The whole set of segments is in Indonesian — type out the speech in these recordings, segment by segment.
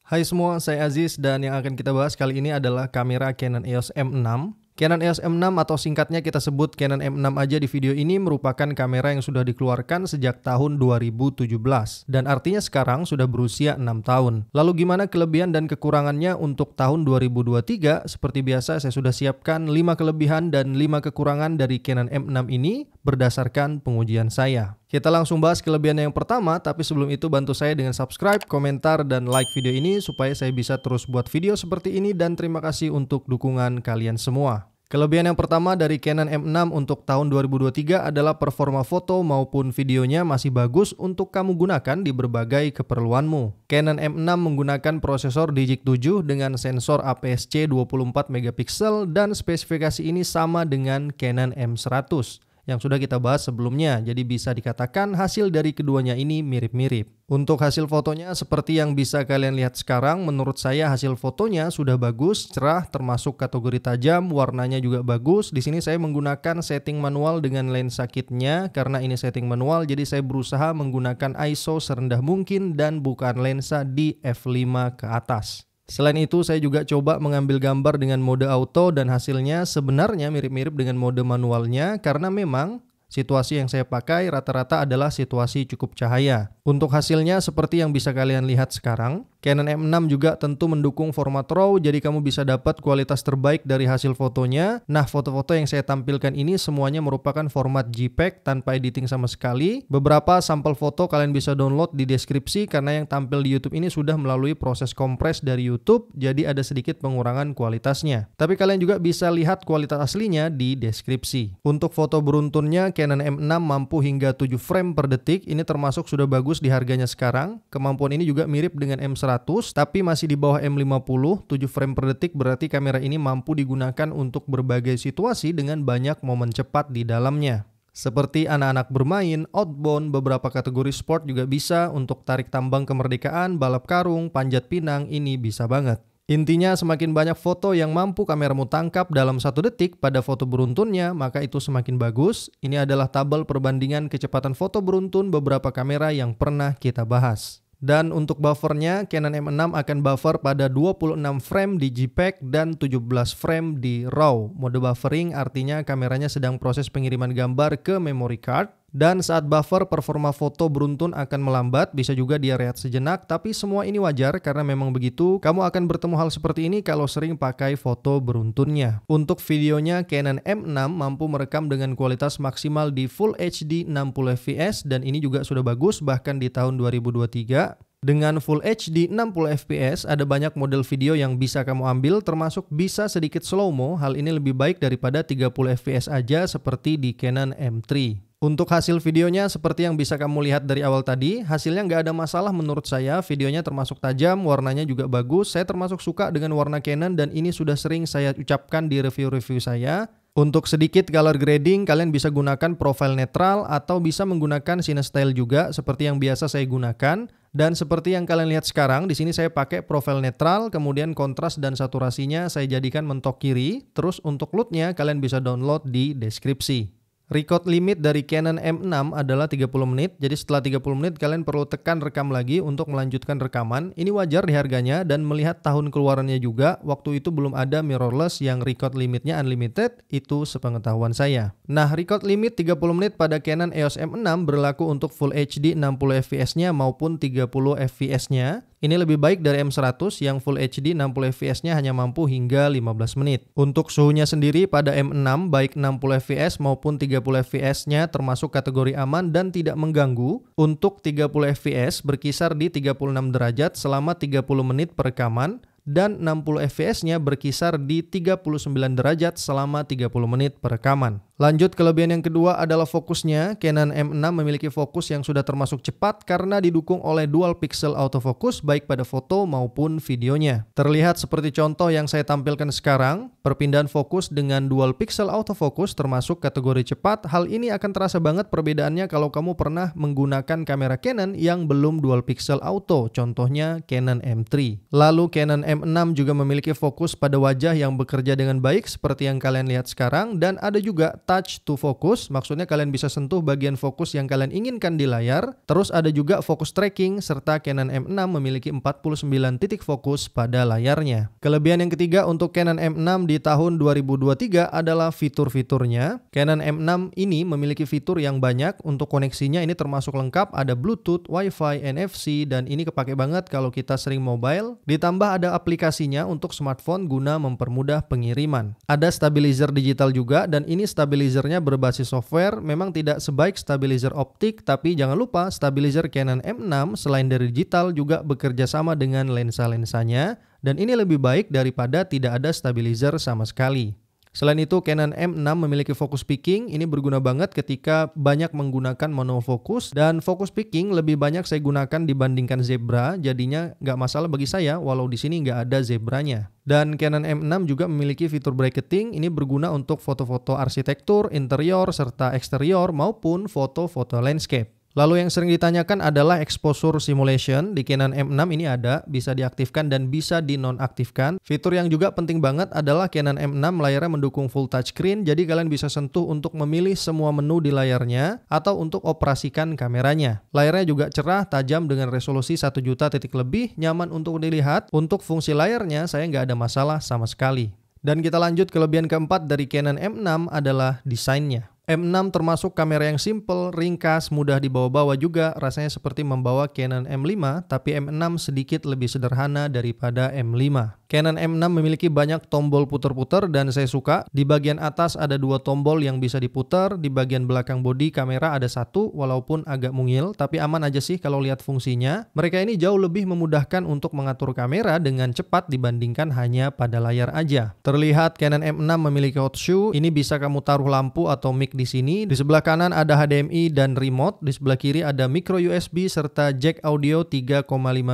Hai semua, saya Aziz dan yang akan kita bahas kali ini adalah kamera Canon EOS M6. Canon EOS M6 atau singkatnya kita sebut Canon M6 aja di video ini merupakan kamera yang sudah dikeluarkan sejak tahun 2017 dan artinya sekarang sudah berusia 6 tahun. Lalu gimana kelebihan dan kekurangannya untuk tahun 2023? Seperti biasa saya sudah siapkan 5 kelebihan dan 5 kekurangan dari Canon M6 ini berdasarkan pengujian saya. Kita langsung bahas kelebihan yang pertama, tapi sebelum itu bantu saya dengan subscribe, komentar, dan like video ini supaya saya bisa terus buat video seperti ini dan terima kasih untuk dukungan kalian semua. Kelebihan yang pertama dari Canon M6 untuk tahun 2023 adalah performa foto maupun videonya masih bagus untuk kamu gunakan di berbagai keperluanmu. Canon M6 menggunakan prosesor Digic 7 dengan sensor APS-C 24 megapiksel dan spesifikasi ini sama dengan Canon M100 yang sudah kita bahas sebelumnya, jadi bisa dikatakan hasil dari keduanya ini mirip-mirip. Untuk hasil fotonya seperti yang bisa kalian lihat sekarang, menurut saya hasil fotonya sudah bagus, cerah, termasuk kategori tajam, warnanya juga bagus. Di sini saya menggunakan setting manual dengan lensa kitnya, karena ini setting manual, jadi saya berusaha menggunakan ISO serendah mungkin dan bukan lensa di f5 ke atas. Selain itu saya juga coba mengambil gambar dengan mode auto dan hasilnya sebenarnya mirip-mirip dengan mode manualnya karena memang situasi yang saya pakai rata-rata adalah situasi cukup cahaya. Untuk hasilnya seperti yang bisa kalian lihat sekarang, Canon M6 juga tentu mendukung format RAW, jadi kamu bisa dapat kualitas terbaik dari hasil fotonya. Nah, foto-foto yang saya tampilkan ini semuanya merupakan format JPEG tanpa editing sama sekali. Beberapa sampel foto kalian bisa download di deskripsi karena yang tampil di YouTube ini sudah melalui proses kompres dari YouTube, jadi ada sedikit pengurangan kualitasnya. Tapi kalian juga bisa lihat kualitas aslinya di deskripsi. Untuk foto beruntunnya, Canon M6 mampu hingga 7 frame per detik, ini termasuk sudah bagus di harganya sekarang. Kemampuan ini juga mirip dengan M100, tapi masih di bawah M50, 7 frame per detik berarti kamera ini mampu digunakan untuk berbagai situasi dengan banyak momen cepat di dalamnya. Seperti anak-anak bermain, outbound, beberapa kategori sport juga bisa, untuk tarik tambang kemerdekaan, balap karung, panjat pinang, ini bisa banget. Intinya semakin banyak foto yang mampu kameramu tangkap dalam 1 detik pada foto beruntunnya, maka itu semakin bagus. Ini adalah tabel perbandingan kecepatan foto beruntun beberapa kamera yang pernah kita bahas. Dan untuk buffernya, Canon M6 akan buffer pada 26 frame di JPEG dan 17 frame di RAW. Mode buffering artinya kameranya sedang proses pengiriman gambar ke memory card. Dan saat buffer, performa foto beruntun akan melambat, bisa juga dia rehat sejenak, tapi semua ini wajar karena memang begitu. Kamu akan bertemu hal seperti ini kalau sering pakai foto beruntunnya. Untuk videonya, Canon M6 mampu merekam dengan kualitas maksimal di Full HD 60 fps dan ini juga sudah bagus bahkan di tahun 2023. Dengan Full HD 60 fps, ada banyak model video yang bisa kamu ambil, termasuk bisa sedikit slow-mo. Hal ini lebih baik daripada 30 fps aja seperti di Canon M3. Untuk hasil videonya seperti yang bisa kamu lihat dari awal tadi, hasilnya nggak ada masalah menurut saya. Videonya termasuk tajam, warnanya juga bagus. Saya termasuk suka dengan warna Canon dan ini sudah sering saya ucapkan di review-review saya. Untuk sedikit color grading, kalian bisa gunakan profile netral atau bisa menggunakan CineStyle juga seperti yang biasa saya gunakan. Dan seperti yang kalian lihat sekarang, di sini saya pakai profile netral, kemudian kontras dan saturasinya saya jadikan mentok kiri. Terus untuk LUT-nya kalian bisa download di deskripsi. Record limit dari Canon M6 adalah 30 menit, jadi setelah 30 menit kalian perlu tekan rekam lagi untuk melanjutkan rekaman. Ini wajar di harganya dan melihat tahun keluarannya juga, waktu itu belum ada mirrorless yang record limitnya unlimited, itu sepengetahuan saya. Nah, record limit 30 menit pada Canon EOS M6 berlaku untuk Full HD 60 fps-nya maupun 30 fps-nya. Ini lebih baik dari M100 yang Full HD 60 fps-nya hanya mampu hingga 15 menit. Untuk suhunya sendiri pada M6 baik 60 fps maupun 30 fps-nya termasuk kategori aman dan tidak mengganggu. Untuk 30 fps berkisar di 36 derajat selama 30 menit perekaman dan 60 fps-nya berkisar di 39 derajat selama 30 menit perekaman. Lanjut, kelebihan yang kedua adalah fokusnya. Canon M6 memiliki fokus yang sudah termasuk cepat karena didukung oleh dual pixel autofocus baik pada foto maupun videonya. Terlihat seperti contoh yang saya tampilkan sekarang, perpindahan fokus dengan dual pixel autofocus termasuk kategori cepat. Hal ini akan terasa banget perbedaannya kalau kamu pernah menggunakan kamera Canon yang belum dual pixel auto, contohnya Canon M3. Lalu Canon M6 juga memiliki fokus pada wajah yang bekerja dengan baik seperti yang kalian lihat sekarang dan ada juga touch to focus, maksudnya kalian bisa sentuh bagian fokus yang kalian inginkan di layar. Terus ada juga focus tracking, serta Canon M6 memiliki 49 titik fokus pada layarnya. Kelebihan yang ketiga untuk Canon M6 di tahun 2023 adalah fitur-fiturnya. Canon M6 ini memiliki fitur yang banyak. Untuk koneksinya ini termasuk lengkap, ada Bluetooth, Wi-Fi, NFC, dan ini kepake banget kalau kita sering mobile. Ditambah ada aplikasinya untuk smartphone guna mempermudah pengiriman. Ada stabilizer digital juga, dan ini stabilizernya berbasis software. Memang tidak sebaik stabilizer optik, tapi jangan lupa stabilizer Canon M6 selain dari digital juga bekerja sama dengan lensa-lensanya, dan ini lebih baik daripada tidak ada stabilizer sama sekali. Selain itu, Canon M6 memiliki focus picking. Ini berguna banget ketika banyak menggunakan monofokus, dan focus picking lebih banyak saya gunakan dibandingkan zebra, jadinya nggak masalah bagi saya walau di sini nggak ada zebranya. Dan Canon M6 juga memiliki fitur bracketing. Ini berguna untuk foto-foto arsitektur, interior, serta eksterior maupun foto-foto landscape. Lalu yang sering ditanyakan adalah exposure simulation. Di Canon M6 ini ada, bisa diaktifkan dan bisa dinonaktifkan. Fitur yang juga penting banget adalah Canon M6 layarnya mendukung full touchscreen, jadi kalian bisa sentuh untuk memilih semua menu di layarnya atau untuk operasikan kameranya. Layarnya juga cerah, tajam dengan resolusi 1 juta titik lebih, nyaman untuk dilihat. Untuk fungsi layarnya saya nggak ada masalah sama sekali. Dan kita lanjut, kelebihan keempat dari Canon M6 adalah desainnya. M6 termasuk kamera yang simple, ringkas, mudah dibawa-bawa juga, rasanya seperti membawa Canon M5, tapi M6 sedikit lebih sederhana daripada M5. Canon M6 memiliki banyak tombol puter-puter dan saya suka. Di bagian atas ada 2 tombol yang bisa diputar, di bagian belakang bodi kamera ada 1, walaupun agak mungil, tapi aman aja sih kalau lihat fungsinya. Mereka ini jauh lebih memudahkan untuk mengatur kamera dengan cepat dibandingkan hanya pada layar aja. Terlihat Canon M6 memiliki hot shoe, ini bisa kamu taruh lampu atau mic di sini. Di sebelah kanan ada HDMI dan remote, di sebelah kiri ada micro USB serta jack audio 3,5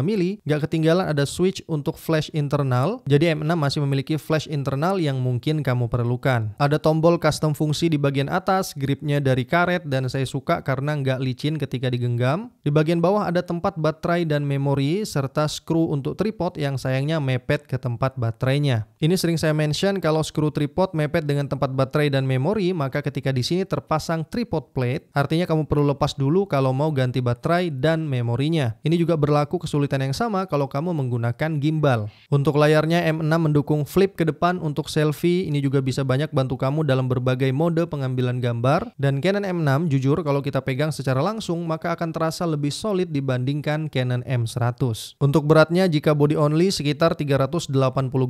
mili. Gak ketinggalan ada switch untuk flash internal. Jadi M6 masih memiliki flash internal yang mungkin kamu perlukan. Ada tombol custom fungsi di bagian atas, gripnya dari karet dan saya suka karena nggak licin ketika digenggam. Di bagian bawah ada tempat baterai dan memori serta skru untuk tripod yang sayangnya mepet ke tempat baterainya. Ini sering saya mention, kalau skru tripod mepet dengan tempat baterai dan memori, maka ketika di sini terpasang tripod plate, artinya kamu perlu lepas dulu kalau mau ganti baterai dan memorinya. Ini juga berlaku kesulitan yang sama kalau kamu menggunakan gimbal. Untuk layarnya M6 mendukung flip ke depan untuk selfie, ini juga bisa banyak bantu kamu dalam berbagai mode pengambilan gambar. Dan Canon M6 jujur kalau kita pegang secara langsung maka akan terasa lebih solid dibandingkan Canon M100. Untuk beratnya jika body only sekitar 380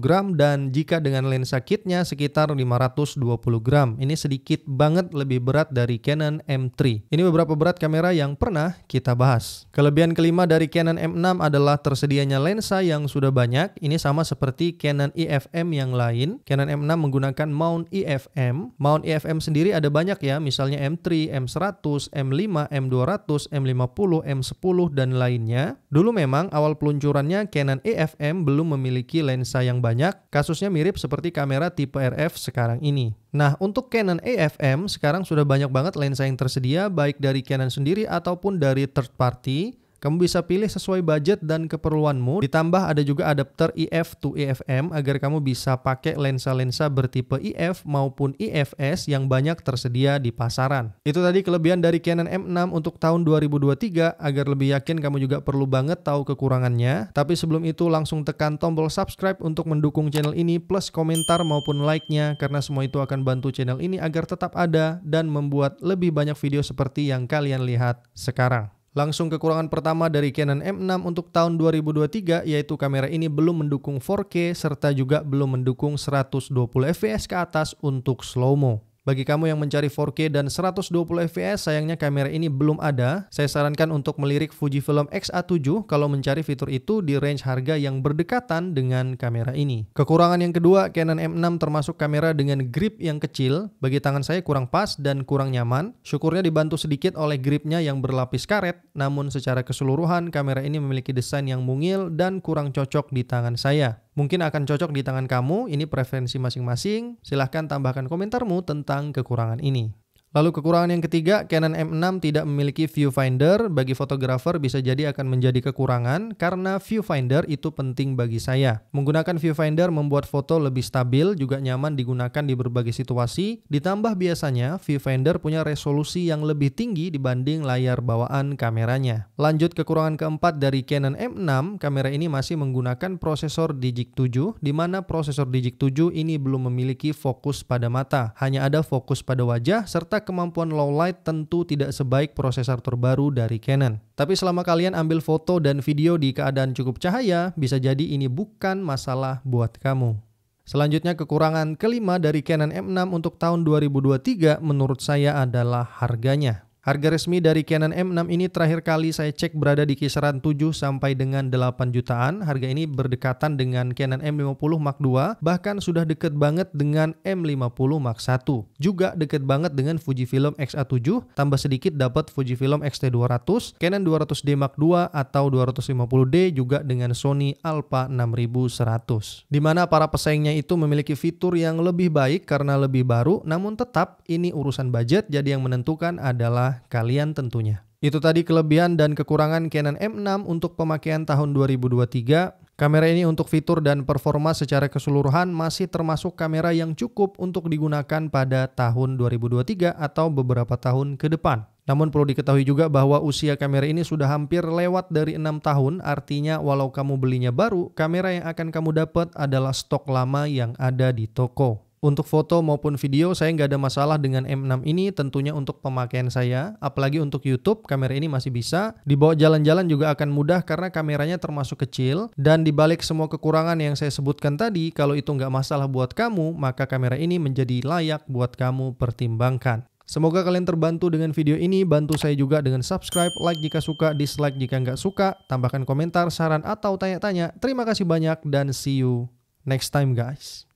gram dan jika dengan lensa kitnya sekitar 520 gram. Ini sedikit banget lebih berat dari Canon M3. Ini beberapa berat kamera yang pernah kita bahas. Kelebihan kelima dari Canon M6 adalah tersedianya lensa yang sudah banyak. Ini sama seperti Canon EFM yang lain. Canon M6 menggunakan mount EFM. Mount EFM sendiri ada banyak ya, misalnya M3, M100, M5, M200, M50, M10 dan lainnya. Dulu memang awal peluncurannya Canon EFM belum memiliki lensa yang banyak. Kasusnya mirip seperti kamera tipe RF sekarang ini. Nah, untuk Canon EFM sekarang sudah banyak banget lensa yang tersedia baik dari Canon sendiri ataupun dari third party. Kamu bisa pilih sesuai budget dan keperluanmu. Ditambah ada juga adapter EF to EFM agar kamu bisa pakai lensa-lensa bertipe EF maupun EFS yang banyak tersedia di pasaran. Itu tadi kelebihan dari Canon M6 untuk tahun 2023. Agar lebih yakin kamu juga perlu banget tahu kekurangannya. Tapi sebelum itu langsung tekan tombol subscribe untuk mendukung channel ini plus komentar maupun like-nya karena semua itu akan bantu channel ini agar tetap ada dan membuat lebih banyak video seperti yang kalian lihat sekarang. Langsung kekurangan pertama dari Canon M6 untuk tahun 2023 yaitu kamera ini belum mendukung 4K serta juga belum mendukung 120 fps ke atas untuk slow-mo. Bagi kamu yang mencari 4K dan 120 fps, sayangnya kamera ini belum ada. Saya sarankan untuk melirik Fujifilm X-A7 kalau mencari fitur itu di range harga yang berdekatan dengan kamera ini. Kekurangan yang kedua, Canon M6 termasuk kamera dengan grip yang kecil. Bagi tangan saya kurang pas dan kurang nyaman. Syukurnya dibantu sedikit oleh gripnya yang berlapis karet, namun secara keseluruhan kamera ini memiliki desain yang mungil dan kurang cocok di tangan saya. Mungkin akan cocok di tangan kamu, ini preferensi masing-masing. Silahkan tambahkan komentarmu tentang kekurangan ini. Lalu kekurangan yang ketiga, Canon M6 tidak memiliki viewfinder. Bagi fotografer bisa jadi akan menjadi kekurangan karena viewfinder itu penting bagi saya. Menggunakan viewfinder membuat foto lebih stabil, juga nyaman digunakan di berbagai situasi. Ditambah biasanya viewfinder punya resolusi yang lebih tinggi dibanding layar bawaan kameranya. Lanjut kekurangan keempat dari Canon M6, kamera ini masih menggunakan prosesor Digic 7, di mana prosesor Digic 7 ini belum memiliki fokus pada mata. Hanya ada fokus pada wajah, serta kemampuan low light tentu tidak sebaik prosesor terbaru dari Canon. Tapi selama kalian ambil foto dan video di keadaan cukup cahaya, bisa jadi ini bukan masalah buat kamu. Selanjutnya kekurangan kelima dari Canon M6 untuk tahun 2023 menurut saya adalah harganya. Harga resmi dari Canon M6 ini terakhir kali saya cek berada di kisaran 7 sampai dengan 8 jutaan. Harga ini berdekatan dengan Canon M50 Mark II, bahkan sudah deket banget dengan M50 Mark I. Juga deket banget dengan Fujifilm X-A7, tambah sedikit dapat Fujifilm X-T200, Canon 200D Mark II atau 250D juga dengan Sony Alpha 6100. Dimana para pesaingnya itu memiliki fitur yang lebih baik karena lebih baru, namun tetap ini urusan budget, jadi yang menentukan adalah kalian tentunya. Itu tadi kelebihan dan kekurangan Canon M6 untuk pemakaian tahun 2023. Kamera ini untuk fitur dan performa secara keseluruhan masih termasuk kamera yang cukup untuk digunakan pada tahun 2023 atau beberapa tahun ke depan. Namun perlu diketahui juga bahwa usia kamera ini sudah hampir lewat dari 6 tahun, artinya walau kamu belinya baru, kamera yang akan kamu dapat adalah stok lama yang ada di toko. Untuk foto maupun video saya nggak ada masalah dengan M6 ini, tentunya untuk pemakaian saya, apalagi untuk YouTube, kamera ini masih bisa. Dibawa jalan-jalan juga akan mudah karena kameranya termasuk kecil, dan dibalik semua kekurangan yang saya sebutkan tadi, kalau itu nggak masalah buat kamu, maka kamera ini menjadi layak buat kamu pertimbangkan. Semoga kalian terbantu dengan video ini, bantu saya juga dengan subscribe, like jika suka, dislike jika nggak suka, tambahkan komentar, saran, atau tanya-tanya. Terima kasih banyak dan see you next time guys.